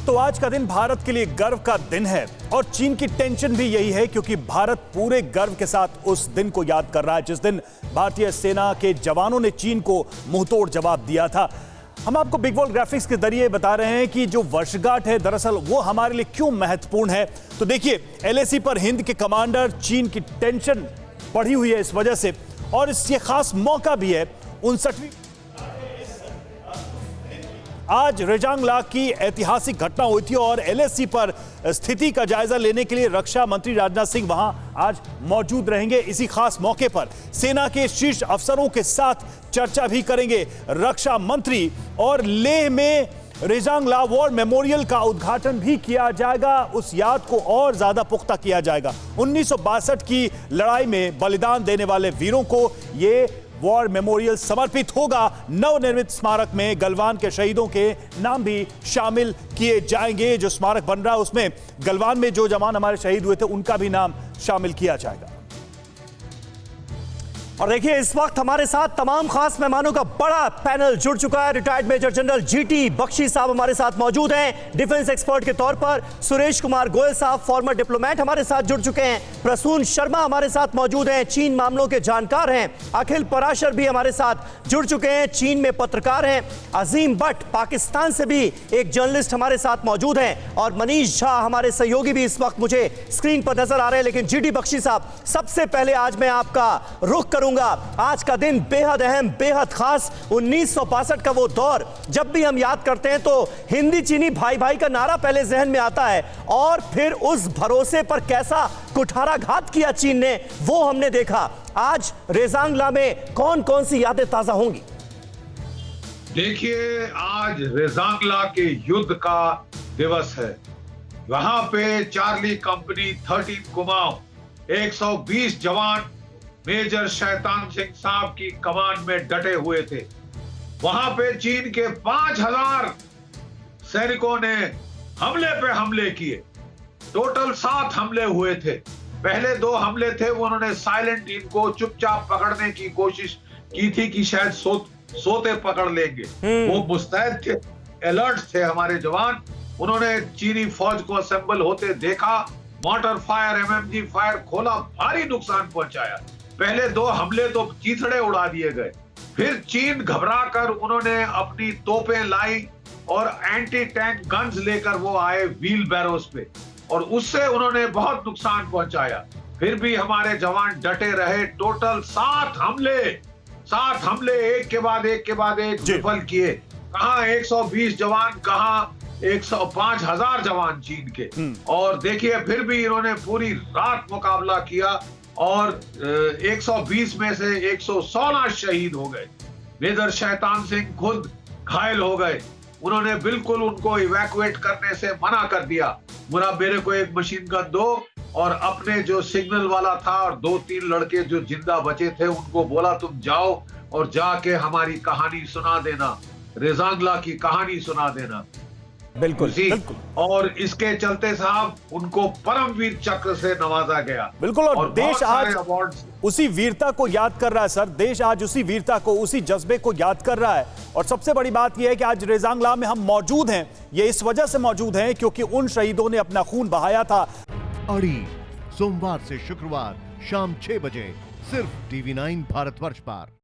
तो आज का दिन भारत के लिए गर्व का दिन है और चीन की टेंशन भी यही है, क्योंकि भारत पूरे गर्व के साथ उस दिन को याद कर रहा है जिस दिन भारतीय सेना के जवानों ने चीन को मुंहतोड़ जवाब दिया था। हम आपको बिग वॉल ग्राफिक्स के जरिए बता रहे हैं कि जो वर्षगांठ है दरअसल वो हमारे लिए क्यों महत्वपूर्ण है। तो देखिए, एलएसी पर हिंद के कमांडर चीन की टेंशन बढ़ी हुई है इस वजह से, और इससे खास मौका भी है 59वीं आज रेजांगला की ऐतिहासिक घटना हुई थी और एलएसी पर स्थिति का जायजा लेने के लिए रक्षा मंत्री राजनाथ सिंह वहां आज मौजूद रहेंगे। इसी खास मौके पर सेना के शीर्ष अफसरों के साथ चर्चा भी करेंगे रक्षा मंत्री, और लेह में रेजांगला वॉर मेमोरियल का उद्घाटन भी किया जाएगा। उस याद को और ज्यादा पुख्ता किया जाएगा। 1962 की लड़ाई में बलिदान देने वाले वीरों को ये वॉर मेमोरियल समर्पित होगा। नवनिर्मित स्मारक में गलवान के शहीदों के नाम भी शामिल किए जाएंगे। जो स्मारक बन रहा है उसमें गलवान में जो जवान हमारे शहीद हुए थे उनका भी नाम शामिल किया जाएगा। और देखिए, इस वक्त हमारे साथ तमाम खास मेहमानों का बड़ा पैनल जुड़ चुका है। Retired major general GT Bakshi साहब हमारे साथ मौजूद हैं डिफेंस एक्सपर्ट के तौर पर। सुरेश कुमार गोयल साहब फॉर्मर डिप्लोमेट हमारे साथ जुड़ चुके हैं। प्रसून शर्मा हमारे साथ मौजूद हैं, चीन मामलों के जानकार हैं। अखिल पराशर भी हमारे साथ जुड़ चुके हैं, चीन में पत्रकार हैं। अजीम भट्ट पाकिस्तान से भी एक जर्नलिस्ट हमारे साथ मौजूद हैं, और मनीष झा हमारे सहयोगी भी इस वक्त मुझे स्क्रीन पर नजर आ रहे हैं। लेकिन जीटी बख्शी साहब, सबसे पहले आज मैं आपका रुख करूंगा। आज का दिन बेहद अहम, बेहद खास। 1962 का वो दौर जब भी हम याद करते हैं तो हिंदी चीनी भाई भाई का नारा पहले जहन में आता है, और फिर उस भरोसे पर कैसा कुठाराघात किया चीन ने वो हमने देखा। आज रेजांगला में कौन कौन सी यादें ताजा होंगी? देखिए, आज रेजांगला के युद्ध का दिवस है। वहां पे चार्ली कंपनी 13 कुमाऊं 120 जवान मेजर शैतान सिंह साहब की कमान में डटे हुए थे। वहां पे चीन के 5000 सैनिकों ने हमले पे हमले किए। टोटल 7 हमले हुए थे। पहले 2 हमले थे वो उन्होंने साइलेंट इनको चुपचाप पकड़ने की कोशिश की थी कि शायद सोते पकड़ लेंगे। वो मुस्तैद थे, अलर्ट थे हमारे जवान। उन्होंने चीनी फौज को असेंबल होते देखा, मॉर्टर फायर, एमएमजी फायर खोला, भारी नुकसान पहुंचाया। पहले 2 हमले तो चीथड़े उड़ा दिए गए। फिर चीन घबराकर उन्होंने अपनी तोपें लाई और एंटी टैंक गन्स लेकर वो आए व्हील बैरोस पे, और उससे उन्होंने बहुत नुकसान पहुंचाया। फिर भी हमारे जवान डटे रहे। टोटल 7 हमले एक के बाद एक विफल किए। कहां 120 जवान, कहां 105,000 जवान चीन के। और देखिए, फिर भी इन्होंने पूरी रात मुकाबला किया और 120 में से 116 शहीद हो गए। मेजर शैतान सिंह खुद घायल हो गए। उन्होंने बिल्कुल उनको इवैक्यूएट करने से मना कर दिया। बोला, मेरे को एक मशीन गन दो, और अपने जो सिग्नल वाला था और 2-3 लड़के जो जिंदा बचे थे उनको बोला, तुम जाओ और जाके हमारी कहानी सुना देना, रेजांगला की कहानी सुना देना। बिल्कुल। और इसके चलते साहब उनको परमवीर चक्र से नवाजा गया। बिल्कुल। और देश आज उसी वीरता को याद कर रहा है सर। देश आज उसी वीरता को, उसी जज्बे को याद कर रहा है। और सबसे बड़ी बात यह है कि आज रेजांगला में हम मौजूद हैं, ये इस वजह से मौजूद हैं क्योंकि उन शहीदों ने अपना खून बहाया था। अड़ी सोमवार से शुक्रवार शाम 6 बजे सिर्फ TV9 भारतवर्ष पर।